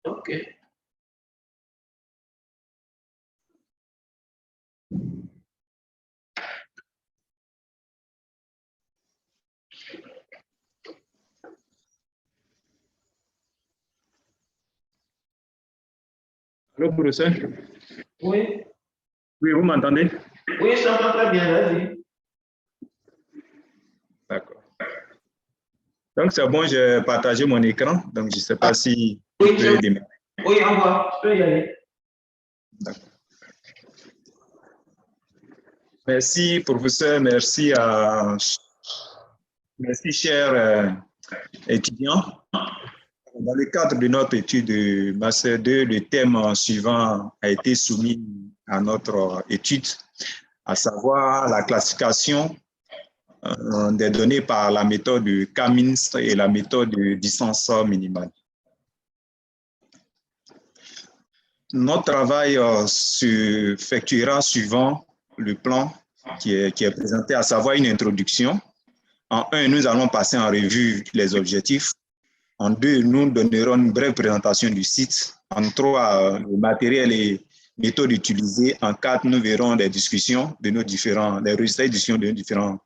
OK. Allô, professeur? Oui. Oui, vous m'entendez? Oui, ça va très bien, vas-y. D'accord. Donc, c'est bon, j'ai partagé mon écran. Donc, je ne sais pas si Oui, vous pouvez démarrer. Oui, au revoir. Je peux y aller. D'accord. Merci, professeur. Merci, chers étudiants. Dans le cadre de notre étude de Master 2, le thème suivant a été soumis à notre étude, à savoir la classification des données par la méthode de K-means et la méthode de distance minimale. Notre travail s'effectuera suivant le plan qui est présenté, à savoir une introduction. En 1, nous allons passer en revue les objectifs. En 2, nous donnerons une brève présentation du site. En 3, le matériel et méthodes utilisées. En 4, nous verrons des discussions de nos différents, des résultats de discussion de nos différents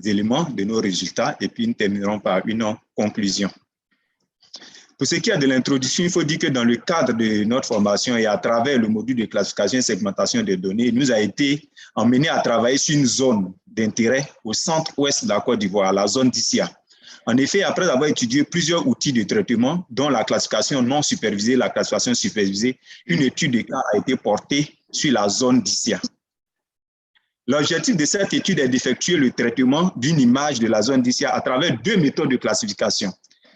éléments, de nos résultats. Et puis, nous terminerons par une conclusion. Pour ce qui est de l'introduction, il faut dire que dans le cadre de notre formation et à travers le module de classification et segmentation des données, il nous a été emmené à travailler sur une zone d'intérêt au centre-ouest de la Côte d'Ivoire, la zone d'Issia. En effet, après avoir étudié plusieurs outils de traitement, dont la classification non supervisée, la classification supervisée, une étude de cas a été portée sur la zone d'Issia. L'objectif de cette étude est d'effectuer le traitement d'une image de la zone d'Issia à travers 2 méthodes de classification.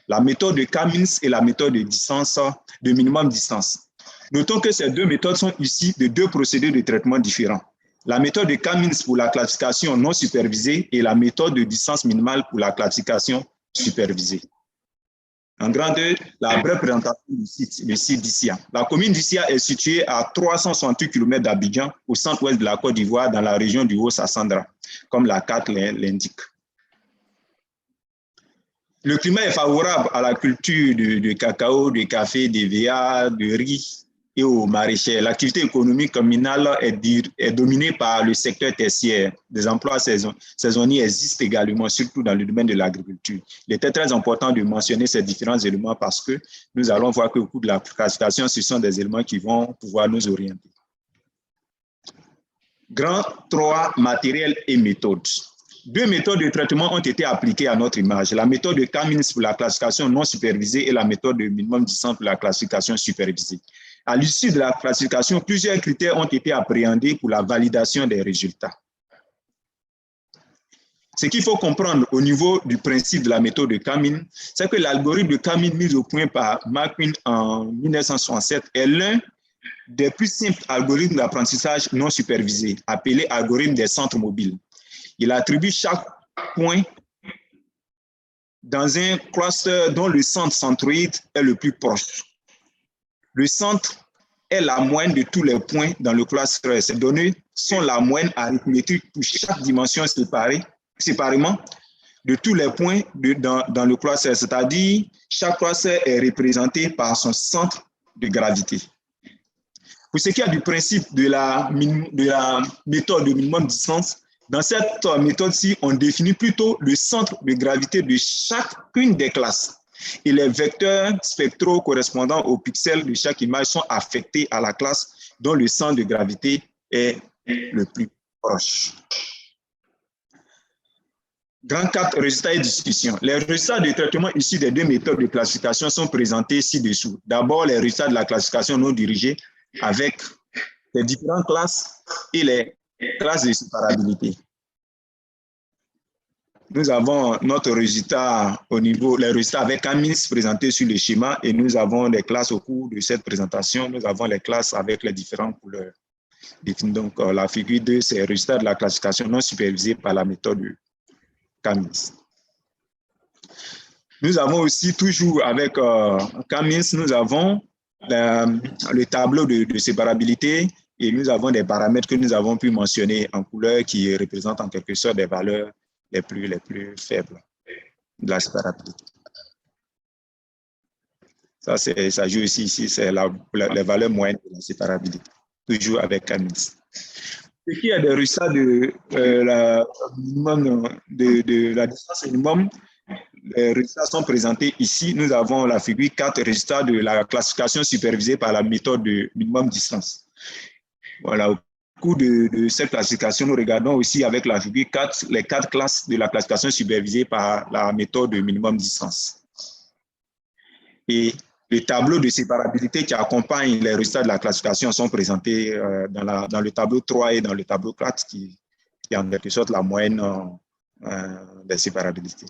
La méthode de K-means et la méthode de distance, de minimum distance. Notons que ces 2 méthodes sont issues de 2 procédés de traitement différents. La méthode de K-means pour la classification non supervisée et la méthode de distance minimale pour la classification supervisée. En grande, la brève présentation du site d'Issia. La commune d'Issia est située à 368 km d'Abidjan, au centre-ouest de la Côte d'Ivoire, dans la région du Haut-Sassandra, comme la carte l'indique. Le climat est favorable à la culture de cacao, de café, de VA, de riz et aux maraîchers. L'activité économique communale est dominée par le secteur tertiaire. Des emplois saisonniers existent également, surtout dans le domaine de l'agriculture. Il était très important de mentionner ces différents éléments parce que nous allons voir qu'au cours de la classification, ce sont des éléments qui vont pouvoir nous orienter. Grand 3, matériel et méthodes. 2 méthodes de traitement ont été appliquées à notre image. La méthode de K-means pour la classification non supervisée et la méthode de minimum distance pour la classification supervisée. À l'issue de la classification, plusieurs critères ont été appréhendés pour la validation des résultats. Ce qu'il faut comprendre au niveau du principe de la méthode de K-means, c'est que l'algorithme de K-means mis au point par McQueen en 1967 est l'un des plus simples algorithmes d'apprentissage non supervisé, appelé algorithme des centres mobiles. Il attribue chaque point dans un cluster dont le centre centroïde est le plus proche. Le centre est la moyenne de tous les points dans le cluster. Ces données sont la moyenne arithmétique pour chaque dimension séparément de tous les points dans le cluster, c'est-à-dire chaque cluster est représenté par son centre de gravité. Pour ce qui est du principe de la méthode de minimum distance, dans cette méthode-ci, on définit plutôt le centre de gravité de chacune des classes. Et les vecteurs spectraux correspondant aux pixels de chaque image sont affectés à la classe dont le centre de gravité est le plus proche. Grand 4, résultats et discussions. Les résultats de traitement issus des 2 méthodes de classification sont présentés ci-dessous. D'abord, les résultats de la classification non dirigée avec les différentes classes et les classes de séparabilité. Nous avons notre résultat au niveau, les résultats avec K-means présentés sur le schéma et nous avons les classes au cours de cette présentation. Nous avons les classes avec les différentes couleurs. Donc, la figure 2, c'est les résultats de la classification non supervisée par la méthode K-means. Nous avons aussi toujours avec K-means, nous avons le tableau de séparabilité et nous avons des paramètres que nous avons pu mentionner en couleur qui représentent en quelque sorte des valeurs les plus faibles de la séparabilité. Ça joue aussi ici, c'est les valeurs moyennes de la séparabilité, toujours avec Camille. Ce qui est des résultats de la distance minimum, les résultats sont présentés ici. Nous avons la figure 4, résultats de la classification supervisée par la méthode de minimum distance. Voilà, au cours de cette classification, nous regardons aussi avec la figure 4 les 4 classes de la classification supervisée par la méthode de minimum distance. Et les tableaux de séparabilité qui accompagnent les résultats de la classification sont présentés dans le tableau 3 et dans le tableau 4 qui est en quelque sorte la moyenne des séparabilités.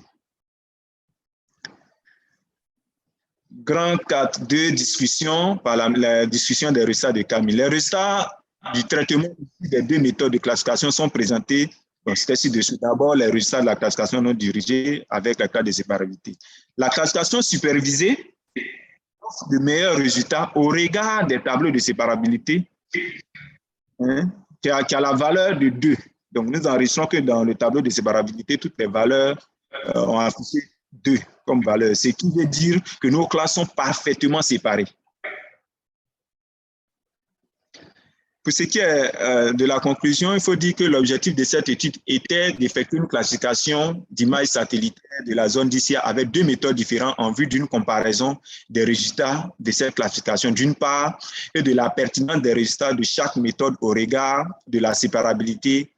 Grand 4.2, discussion par la discussion des résultats de Camille. Les résultats du traitement des 2 méthodes de classification sont présentés. C'était ci-dessus. D'abord, les résultats de la classification non dirigée avec la carte de séparabilité. La classification supervisée de meilleurs résultats au regard des tableaux de séparabilité qui a la valeur de 2. Donc, nous enregistrons que dans le tableau de séparabilité, toutes les valeurs ont affiché 2 comme valeur, ce qui veut dire que nos classes sont parfaitement séparées. Pour ce qui est de la conclusion, il faut dire que l'objectif de cette étude était d'effectuer une classification d'images satellitaires de la zone d'ICIA avec 2 méthodes différentes en vue d'une comparaison des résultats de cette classification d'une part et de la pertinence des résultats de chaque méthode au regard de la séparabilité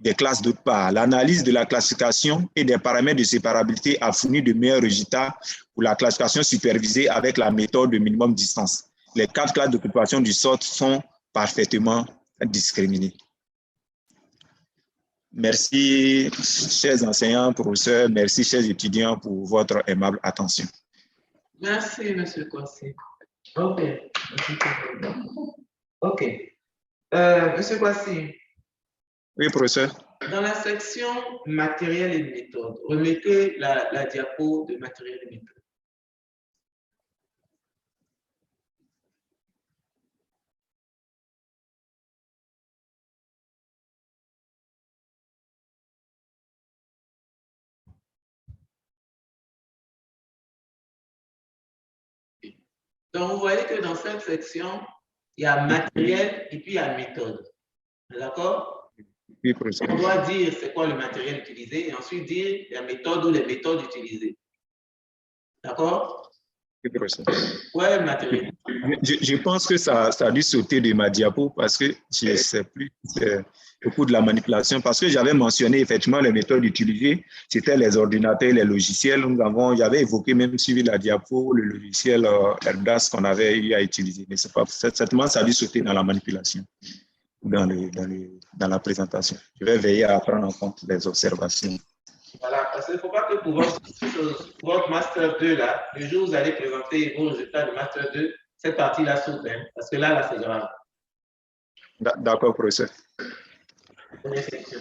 des classes d'autre part. L'analyse de la classification et des paramètres de séparabilité a fourni de meilleurs résultats pour la classification supervisée avec la méthode de minimum distance. Les 4 classes d'occupation du SWOT sont parfaitement discriminés. Merci, chers enseignants, professeurs, merci, chers étudiants, pour votre aimable attention. Merci, M. Kwasi. OK. OK. M. Kwasi. Oui, professeur. Dans la section matériel et méthode, remettez la diapo de matériel et méthode. Donc, vous voyez que dans cette section, il y a matériel et puis il y a méthode. D'accord? Oui, professeur. On doit dire c'est quoi le matériel utilisé et ensuite dire la méthode ou les méthodes utilisées. D'accord? Oui, professeur. Ouais, le matériel. Je pense que ça a dû sauter de ma diapo parce que je ne sais plus au cours de la manipulation, parce que j'avais mentionné effectivement les méthodes utilisées, c'était les ordinateurs, les logiciels. J'avais évoqué même suivi la diapo, le logiciel Erdas qu'on avait eu à utiliser. Mais c'est pas, certainement, ça a dû sauter dans la manipulation, dans la présentation. Je vais veiller à prendre en compte les observations. Voilà, parce qu'il ne faut pas que pour votre Master 2, là, le jour où vous allez présenter vos résultats de Master 2, cette partie-là saute, hein, parce que là c'est grave. D'accord, professeur. Première section.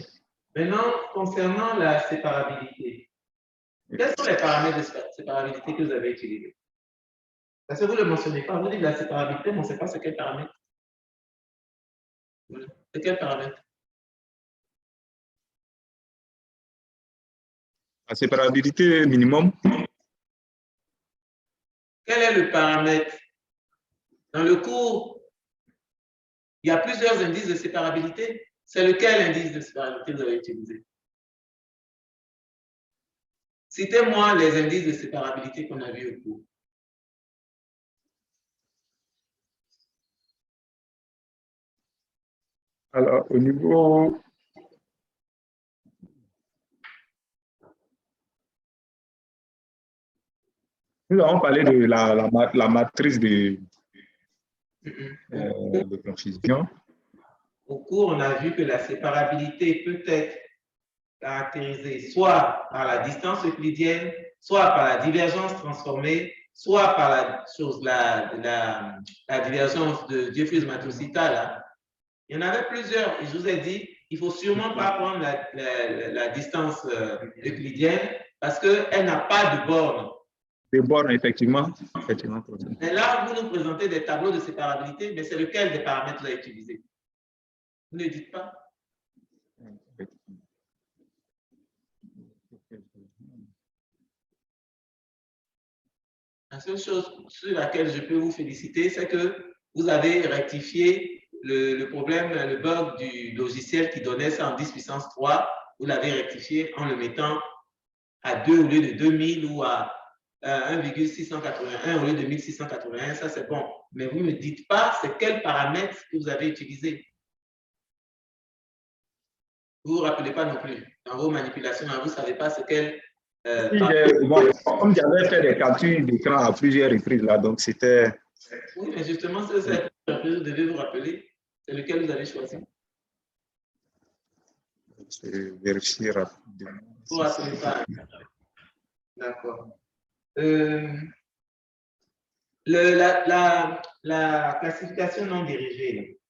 Maintenant, concernant la séparabilité, quels sont les paramètres de séparabilité que vous avez utilisés? Parce que vous ne le mentionnez pas, vous dites la séparabilité, mais on ne sait pas c'est quel paramètre. C'est quel paramètre? La séparabilité minimum. Quel est le paramètre? Dans le cours, il y a plusieurs indices de séparabilité. C'est lequel indice de séparabilité que vous avez utilisé? Citez-moi les indices de séparabilité qu'on a vus au cours. Alors, au niveau... Nous avons parlé de la matrice de confusion. Au cours, on a vu que la séparabilité peut être caractérisée soit par la distance euclidienne, soit par la divergence transformée, soit par la divergence de Diffus-Matsushita. Là. Il y en avait plusieurs. Et je vous ai dit, il ne faut sûrement pas prendre la distance euclidienne parce qu'elle n'a pas de borne. Des bornes, effectivement. Mais là, vous nous présentez des tableaux de séparabilité, mais c'est lequel des paramètres vous avez utilisé? Vous ne dites pas. La seule chose sur laquelle je peux vous féliciter, c'est que vous avez rectifié le problème, le bug du logiciel qui donnait ça en 10 puissance 3. Vous l'avez rectifié en le mettant à 2 au lieu de 2000 ou à 1,681 au lieu de 1681. Ça, c'est bon. Mais vous ne me dites pas c'est quel paramètre que vous avez utilisé. Vous ne vous rappelez pas non plus. Dans vos manipulations, vous ne savez pas ce quel. Comme j'avais fait des captures d'écran à plusieurs reprises, là, donc c'était. Oui, mais justement, c'est ça que vous devez vous rappeler. C'est lequel vous avez choisi. Je vais vérifier rapidement. Vous ne rappelez pas. D'accord. La classification non dirigée.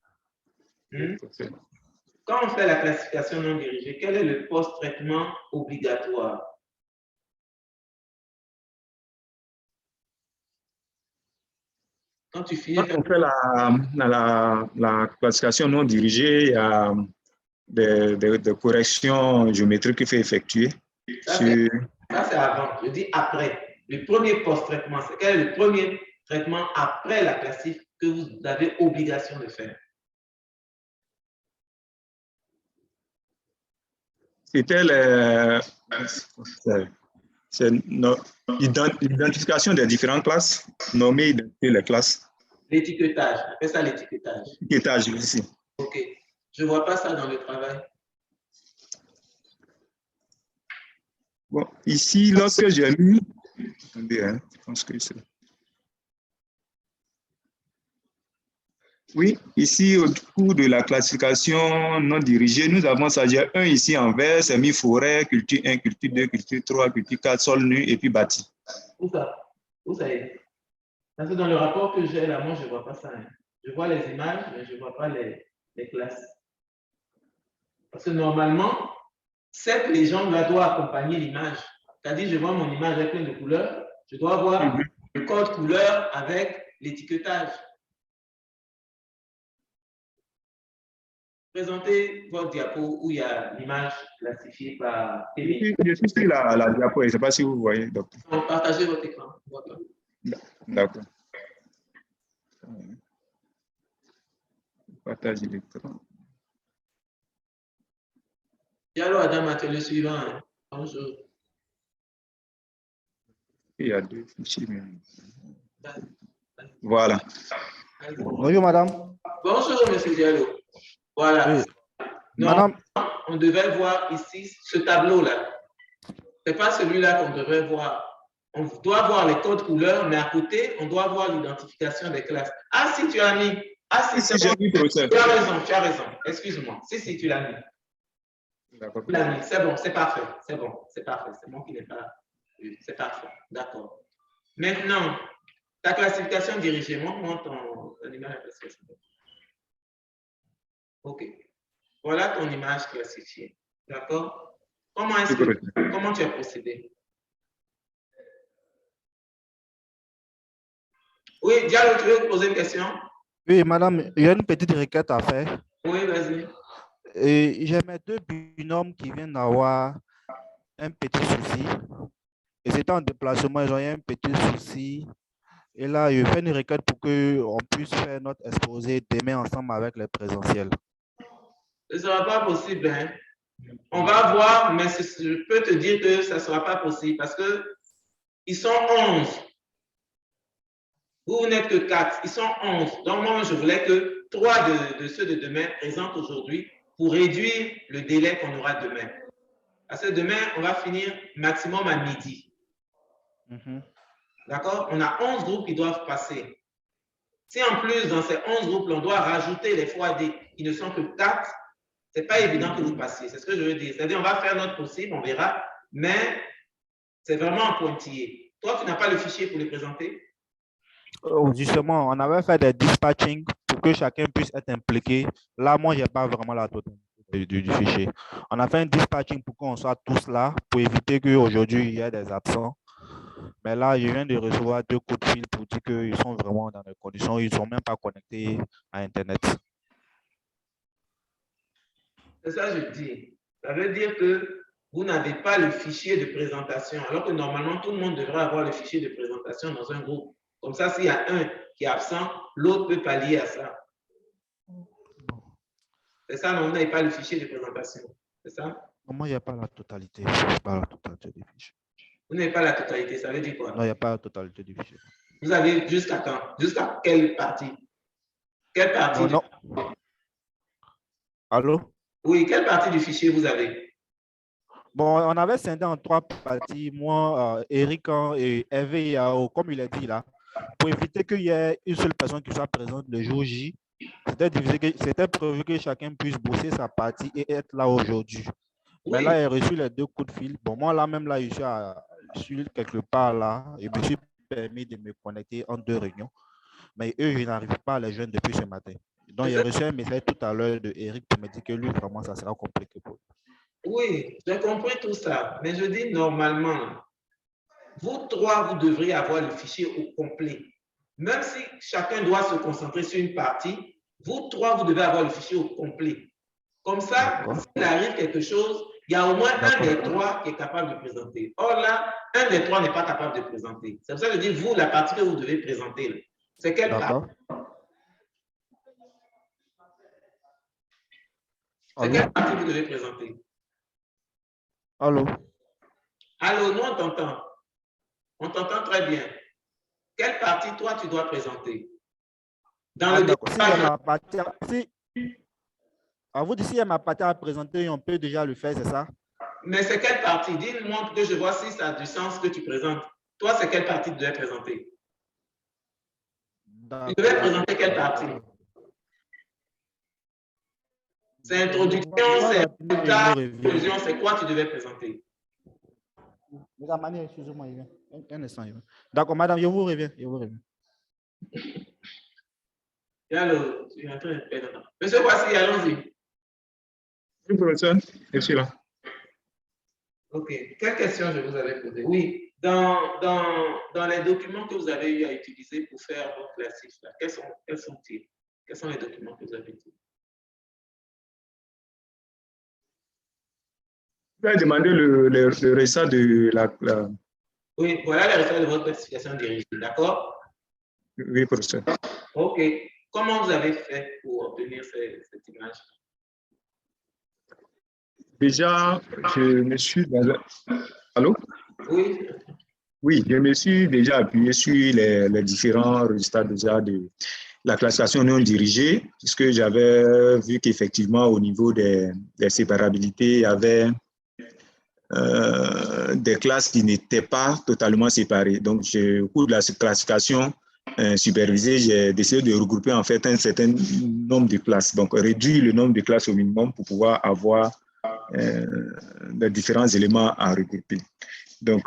Quand on fait la classification non dirigée, quel est le post-traitement obligatoire? Quand tu finis. Quand on fait la classification non dirigée, il y a des corrections géométriques qu'il faut effectuer. Ça, c'est avant. Je dis après. Le premier post-traitement, c'est quel est le premier traitement après la classif que vous avez obligation de faire? C'était l'identification des différentes classes, nommer, identifier les classes. L'étiquetage, on appelle ça l'étiquetage. L'étiquetage, ici. Ok. Je ne vois pas ça dans le travail. Bon, ici, lorsque j'ai mis. Attendez, hein, je pense que c'est. Oui, ici, au cours de la classification non dirigée, nous avons ça. J'ai un ici en vert, c'est mis forêt, culture 1, culture 2, culture 3, culture 4, sol nu et puis bâti. Où ça? Où ça est? Parce que dans le rapport que j'ai là, moi, je ne vois pas ça. Hein. Je vois les images, mais je ne vois pas les classes. Parce que normalement, cette légende-là doit accompagner l'image. C'est-à-dire, je vois mon image avec plein de couleurs, je dois voir le code couleur avec l'étiquetage. Présentez votre diapo où il y a l'image classifiée par télé. Je suis sur la diapo, je ne sais pas si vous voyez. Donc. Partagez votre écran. D'accord. Partagez l'écran. Diallo Adam, atelier suivant. Hein. Bonjour. Il y a deux fichiers. Voilà. Bonjour, madame. Bonjour, monsieur Diallo. Voilà. Oui. Madame. On devait voir ici ce tableau-là. Ce n'est pas celui-là qu'on devrait voir. On doit voir les codes couleurs, mais à côté, on doit voir l'identification des classes. Ah, si tu as mis. Ah, si, c'est bon. Tu as raison. Excuse-moi. Si, tu l'as mis. D'accord. Tu l'as mis. C'est bon, c'est parfait. C'est bon, c'est parfait. C'est moi qui n'ai pas. C'est parfait. D'accord. Maintenant, ta classification dirigée. Montre ton image de classification. OK. Voilà ton image classifiée. D'accord? Comment tu as procédé? Oui, Diallo, tu veux poser une question? Oui, madame, il y a une petite requête à faire. Oui, vas-y. J'ai mes deux binômes qui viennent d'avoir un petit souci. Et c'était en déplacement, ils ont eu un petit souci. Et là, je fais une requête pour qu'on puisse faire notre exposé demain ensemble avec les présentiels. Ce ne sera pas possible. Hein? On va voir, mais je peux te dire que ça ne sera pas possible parce qu'ils sont 11. Vous n'êtes que 4. Ils sont 11. Donc, moi, je voulais que 3 de ceux de demain présentent aujourd'hui pour réduire le délai qu'on aura demain. Parce que demain, on va finir maximum à midi. D'accord? On a 11 groupes qui doivent passer. Si en plus, dans ces 11 groupes, on doit rajouter les fois D qui ne sont que 4, ce n'est pas évident que vous passiez. C'est ce que je veux dire. C'est-à-dire, on va faire notre possible, on verra, mais c'est vraiment un pointillé. Toi, tu n'as pas le fichier pour les présenter? Justement, on avait fait des dispatching pour que chacun puisse être impliqué. Là, moi, je n'ai pas vraiment la totalité du fichier. On a fait un dispatching pour qu'on soit tous là, pour éviter qu'aujourd'hui, il y ait des absents. Mais là, je viens de recevoir 2 coups de fil pour dire qu'ils sont vraiment dans des conditions où ils ne sont même pas connectés à Internet. C'est ça que je dis. Ça veut dire que vous n'avez pas le fichier de présentation, alors que normalement, tout le monde devrait avoir le fichier de présentation dans un groupe. Comme ça, s'il y a un qui est absent, l'autre peut pallier à ça. C'est ça, mais vous n'avez pas le fichier de présentation. C'est ça? Comment il n'y a pas la totalité? Il n'y a pas la totalité des fichiers. Vous n'avez pas la totalité, ça veut dire quoi? Non, il n'y a pas la totalité des fichiers. Vous avez jusqu'à quand? Jusqu'à quelle partie? Quelle partie? Non, non. Allô? Oui, quelle partie du fichier vous avez? Bon, on avait scindé en 3 parties, moi, Eric et Hervé Yao, comme il a dit là, pour éviter qu'il y ait une seule personne qui soit présente le jour J. C'était prévu que chacun puisse bosser sa partie et être là aujourd'hui. Oui. Mais là, il a reçu les 2 coups de fil. Bon, moi, là, même là, je suis quelque part là et je me suis permis de me connecter en 2 réunions. Mais eux, je n'arrive pas à les joindre depuis ce matin. Donc, il a reçu un message tout à l'heure de Eric pour me dire que lui, vraiment, ça sera compliqué pour lui. Oui, j'ai compris tout ça. Mais je dis normalement, vous 3, vous devriez avoir le fichier au complet. Même si chacun doit se concentrer sur une partie, vous 3, vous devez avoir le fichier au complet. Comme ça, s'il arrive quelque chose, il y a au moins un des 3 qui est capable de présenter. Or là, un des 3 n'est pas capable de présenter. C'est pour ça que je dis, vous, la partie que vous devez présenter, c'est quelle partie? C'est quelle partie vous devez présenter? Allô? Allô, nous on t'entend. On t'entend très bien. Quelle partie, toi, tu dois présenter? Dans le à vous d'ici, il y a ma partie à présenter, on peut déjà le faire, c'est ça? Mais c'est quelle partie? Dis-moi que je vois si ça a du sens que tu présentes. Toi, c'est quelle partie tu devais présenter? Tu devais présenter quelle partie? C'est introduction, c'est conclusion, c'est quoi tu devais présenter? Excusez-moi, un instant. D'accord, madame, je vous reviens. Allô, tu es en train de perdre. Monsieur Voici, allons-y. Oui, professeur, je suis là. Ok. Quelle question je vous avais posée? Oui, dans les documents que vous avez eu à utiliser pour faire votre classif, là, quels sont-ils? Quels sont les documents que vous avez utilisés? Vous avez demandé le résultat de la... Oui, voilà le résultat de votre classification dirigée, d'accord? Oui, professeur. Ok. Comment vous avez fait pour obtenir cette image? Déjà, je me suis... Allô? Oui. Oui, je me suis déjà appuyé sur les différents résultats déjà de la classification non dirigée, puisque j'avais vu qu'effectivement, au niveau des séparabilités, il y avait des classes qui n'étaient pas totalement séparées. Donc, au cours de la classification supervisée, j'ai décidé de regrouper en fait un certain nombre de classes. Donc, réduire le nombre de classes au minimum pour pouvoir avoir les différents éléments à regrouper. Donc,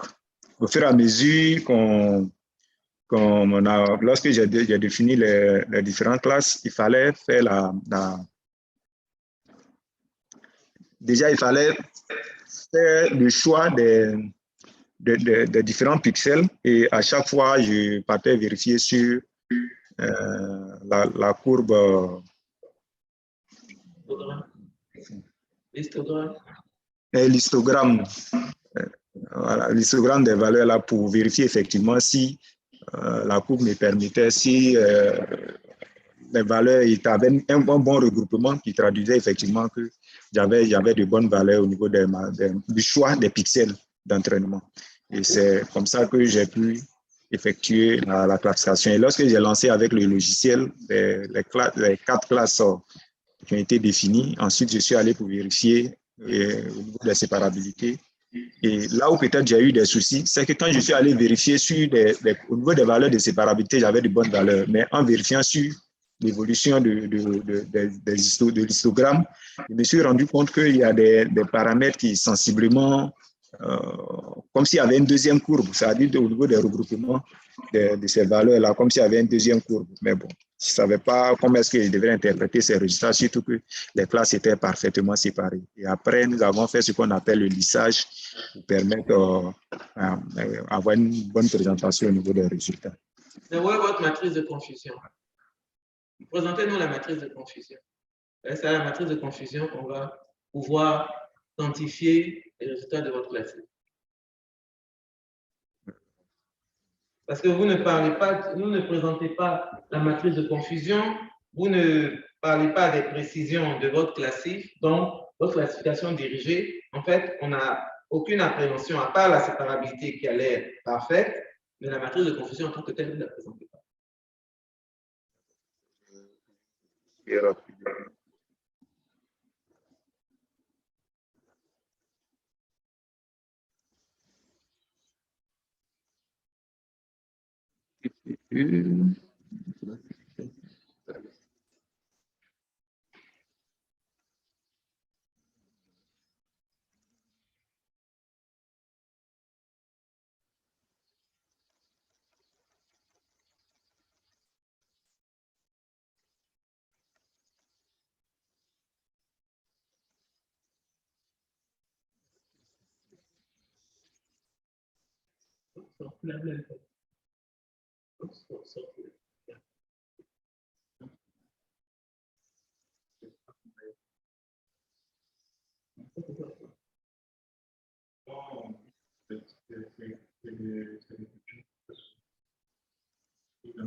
au fur et à mesure lorsque j'ai défini les différentes classes, il fallait faire déjà, il fallait faire le choix des différents pixels et à chaque fois, je partais vérifier sur la courbe. L'histogramme. Voilà, l'histogramme des valeurs là pour vérifier effectivement si la courbe me permettait, si les valeurs avaient un bon regroupement qui traduisait effectivement que j'avais de bonnes valeurs au niveau du choix des pixels d'entraînement. Et c'est comme ça que j'ai pu effectuer la classification. Et lorsque j'ai lancé avec le logiciel les 4 classes qui ont été définies, ensuite je suis allé pour vérifier au niveau de la séparabilité. Et là où peut-être j'ai eu des soucis, c'est que quand je suis allé vérifier au niveau des valeurs de séparabilité, j'avais de bonnes valeurs. Mais en vérifiant sur l'évolution de l'histogramme, je me suis rendu compte qu'il y a des paramètres qui sensiblement, comme s'il y avait une deuxième courbe, c'est-à-dire au niveau des regroupements de ces valeurs-là, comme s'il y avait une deuxième courbe. Mais bon, je ne savais pas comment est-ce que je devrais interpréter ces résultats, surtout que les classes étaient parfaitement séparées. Et après, nous avons fait ce qu'on appelle le lissage pour permettre d'avoir une bonne présentation au niveau des résultats. C'est votre matrice de confusion. Présentez-nous la matrice de confusion. C'est la matrice de confusion qu'on va pouvoir quantifier les résultats de votre classe. Parce que vous ne parlez pas, vous ne présentez pas la matrice de confusion, vous ne parlez pas des précisions de votre classif, donc votre classification dirigée, en fait, on n'a aucune appréhension, à part la séparabilité qui a l'air parfaite, mais la matrice de confusion en tant que telle, vous ne la présentez pas.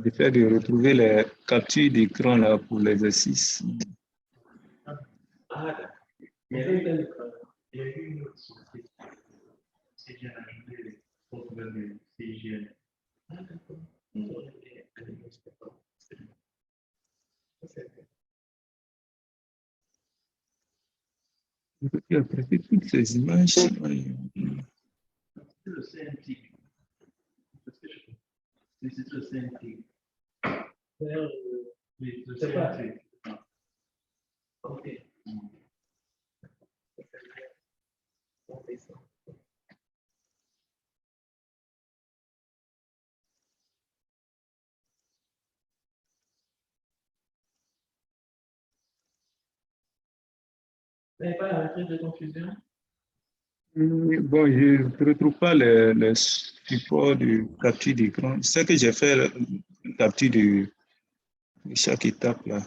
J'essaie de retrouver les captures d'écran là pour l'exercice. Ah, d'accord. Il y a eu une autre surprise. C'est bien ajouté les contrôles de CIGN. Ah, d'accord. Tu as prêté toutes ces images. C'est le CNT. C'est le CNT. Oui, le CNT. Ok. Vous n'avez pas la matrice de confusion? Bon, je ne retrouve pas le support de capture d'écran. Je sais que j'ai fait la capture de chaque étape là.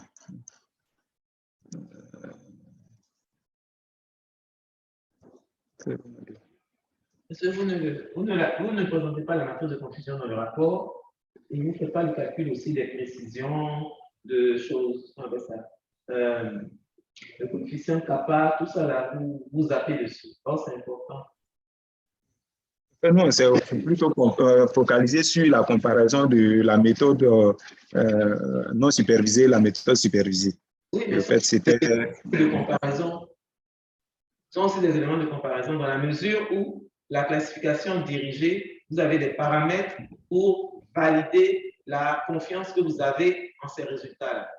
Parce que vous ne présentez pas la matrice de confusion dans le rapport et vous ne faites pas le calcul aussi des précisions de choses. On appelle ça. Le coefficient kappa, tout ça là, vous zappez dessus. Donc, c'est important. Non, c'est plutôt focalisé sur la comparaison de la méthode non supervisée et la méthode supervisée. Oui, mais en fait, c'était de comparaison. Ce sont aussi des éléments de comparaison dans la mesure où la classification dirigée, vous avez des paramètres pour valider la confiance que vous avez en ces résultats-là.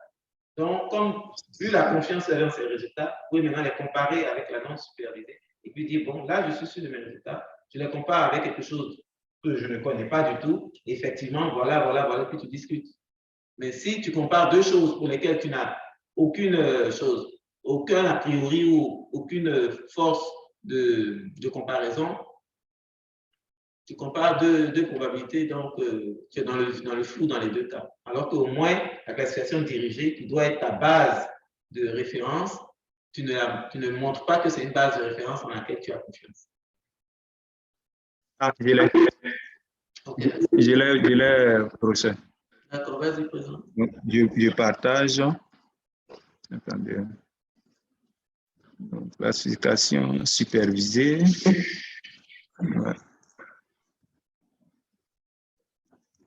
Donc, comme vu la confiance que vous avez en ces résultats, vous pouvez maintenant les comparer avec la non supervisée et puis dire, bon, là, je suis sûr de mes résultats, je les compare avec quelque chose que je ne connais pas du tout. Et effectivement, voilà, puis tu discutes. Mais si tu compares deux choses pour lesquelles tu n'as aucune chose, aucun a priori ou aucune force de comparaison, tu compares deux probabilités, donc tu es dans le flou dans les deux cas. Alors qu'au moins, la classification dirigée, qui doit être ta base de référence, tu ne montres pas que c'est une base de référence en laquelle tu as confiance. Ah, je l'ai. Okay. Je l'ai prochain. D'accord, vas-y, présente. Je partage. Attendez. Donc, classification supervisée. Ouais.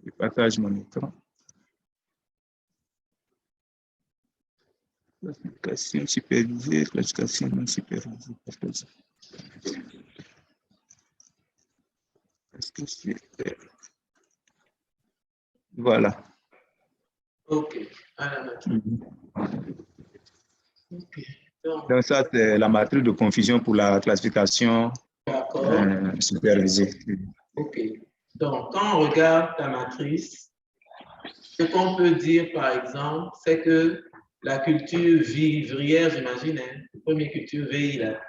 Je partage mon écran. Classification supervisée, classification non supervisée. Est-ce que c'est... Voilà. OK. À la matrice. OK. Donc, ça, c'est la matrice de confusion pour la classification supervisée. OK. Donc, quand on regarde ta matrice, ce qu'on peut dire, par exemple, c'est que la culture vivrière, j'imagine, hein, la première culture VI, là,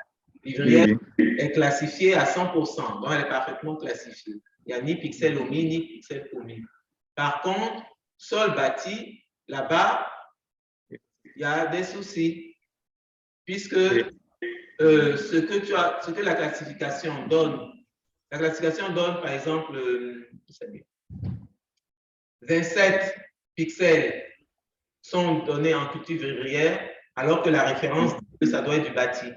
vivrière, oui, est classifiée à 100%. Donc, elle est parfaitement classifiée. Il n'y a ni pixel omis, ni pixel commis. Par contre, sol bâti, là-bas, il y a des soucis, puisque ce que la classification donne. La classification donne, par exemple, 27 pixels sont donnés en culture vivrière, alors que la référence, ça doit être du bâti.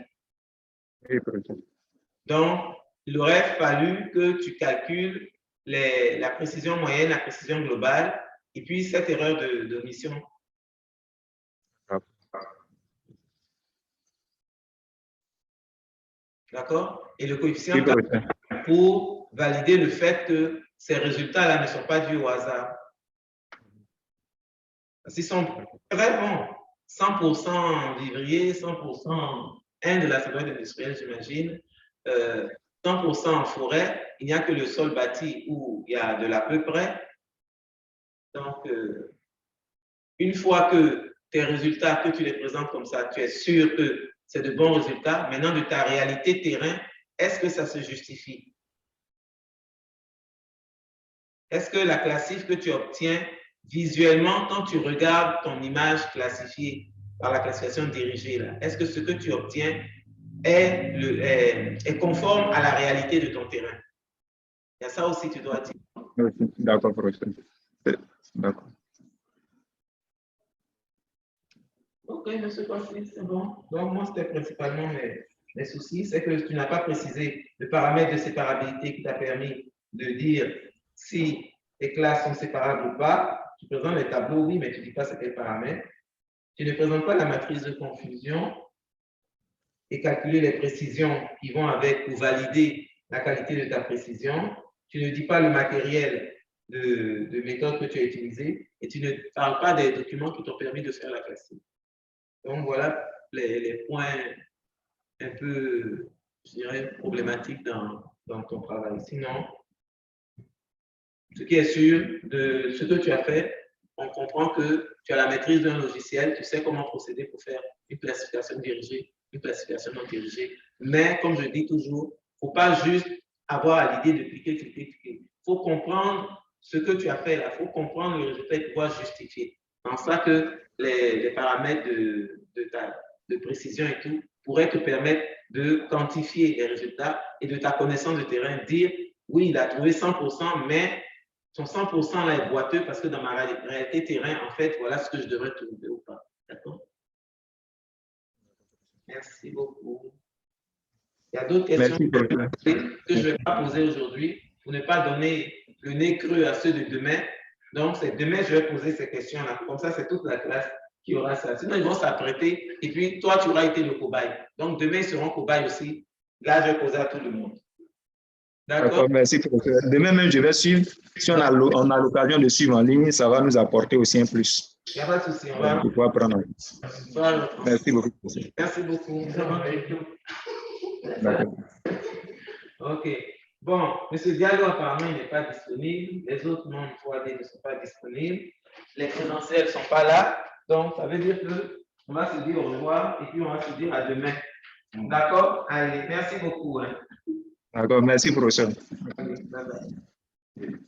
Donc, il aurait fallu que tu calcules la précision moyenne, la précision globale, et puis cette erreur d'omission. D'accord? Et le coefficient pour valider le fait que ces résultats-là ne sont pas dus au hasard. Parce qu'ils sont très bons. 100% en vivrier, 100% en de la sablonnette industrielle, j'imagine. 100% en forêt. Il n'y a que le sol bâti où il y a de l'à peu près. Donc, une fois que tes résultats, que tu les présentes comme ça, tu es sûr que c'est de bons résultats. Maintenant, de ta réalité terrain, est-ce que ça se justifie? Est-ce que la classif que tu obtiens visuellement, quand tu regardes ton image classifiée par la classification dirigée, est-ce que ce que tu obtiens est conforme à la réalité de ton terrain? Il y a ça aussi, tu dois dire. D'accord, professeur. D'accord. Ok, monsieur Kossi, c'est bon. Donc, moi, c'était principalement mes soucis. C'est que tu n'as pas précisé le paramètre de séparabilité qui t'a permis de dire si les classes sont séparables ou pas. Tu présentes les tableaux, oui, mais tu ne dis pas c'est quel paramètre. Tu ne présentes pas la matrice de confusion et calculer les précisions qui vont avec pour valider la qualité de ta précision. Tu ne dis pas le matériel de méthode que tu as utilisé et tu ne parles pas des documents qui t'ont permis de faire la classique. Donc, voilà les points un peu, je dirais, problématiques dans ton travail. Sinon, ce qui est sûr de ce que tu as fait, on comprend que tu as la maîtrise d'un logiciel, tu sais comment procéder pour faire une classification dirigée, une classification non dirigée. Mais, comme je dis toujours, il ne faut pas juste avoir à l'idée de cliquer, cliquer, cliquer. Il faut comprendre ce que tu as fait là, il faut comprendre le résultat et pouvoir justifier. C'est en ça que les paramètres de précision et tout pourraient te permettre de quantifier les résultats et de ta connaissance de terrain, dire oui, il a trouvé 100%, mais son 100% là est boiteux parce que dans ma réalité terrain, en fait, voilà ce que je devrais trouver ou pas. D'accord? Merci beaucoup. Il y a d'autres questions que je ne vais pas poser aujourd'hui pour ne pas donner le nez creux à ceux de demain. Donc, c'est demain, je vais poser ces questions-là. Comme ça, c'est toute la classe qui aura ça. Sinon, ils vont s'apprêter et puis toi, tu auras été le cobaye. Donc, demain, ils seront cobayes aussi. Là, je vais poser à tout le monde. D'accord, merci, professeur. Demain même, je vais suivre. Si on a l'occasion de suivre en ligne, ça va nous apporter aussi un plus. Il n'y a pas de souci. On va apprendre. Merci beaucoup, professeur. Merci beaucoup. D'accord. OK. Bon, M. Diallo, apparemment, il n'est pas disponible. Les autres membres FOAD ne sont pas disponibles. Les présentiels ne sont pas là. Donc, ça veut dire qu'on va se dire au revoir et puis on va se dire à demain. D'accord? Allez, merci beaucoup. Hein. D'accord, merci, professeur. Allez, bye bye.